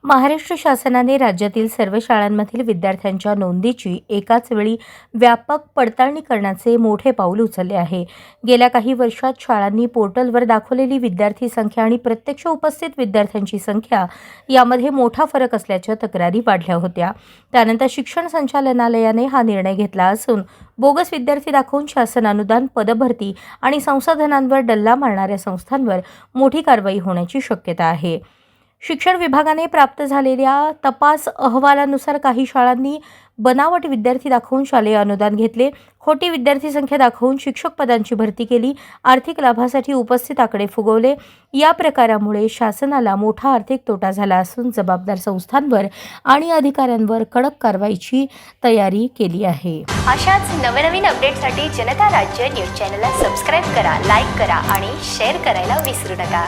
महाराष्ट्र शासनाने राज्यातील सर्व शाळांमधील विद्यार्थ्यांच्या नोंदीची एकाच वेळी व्यापक पडताळणी करण्याचे मोठे पाऊल उचलले आहे। गेल्या काही वर्षात शाळांनी पोर्टलवर दाखवलेली विद्यार्थी संख्या आणि प्रत्यक्ष उपस्थित विद्यार्थ्यांची संख्या यामध्ये मोठा फरक असल्याच्या तक्रारी वाढल्या होत्या। त्यानंतर शिक्षण संचालनालयाने हा निर्णय घेतला असून बोगस विद्यार्थी दाखवून शासन अनुदान, पदभरती आणि संसाधनांवर डल्ला मारणाऱ्या संस्थांवर मोठी कारवाई होण्याची शक्यता आहे। शिक्षण विभागाने प्राप्त झालेल्या तपास अहवालानुसार काही शाळांनी बनावट विद्यार्थी दाखवून शालेय अनुदान घेतले, खोटी विद्यार्थी संख्या दाखवून शिक्षक पदांची भरती केली, आर्थिक लाभासाठी उपस्थित आकडे फुगवले। या प्रकारामुळे शासनाला मोठा आर्थिक तोटा झाला असून जबाबदार संस्थांवर आणि अधिकाऱ्यांवर कडक कारवाईची तयारी केली आहे। अशाच नवनवीन अपडेटसाठी जनता राज्य न्यूज चॅनलला सबस्क्राइब करा, लाईक करा आणि शेअर करायला विसरू नका।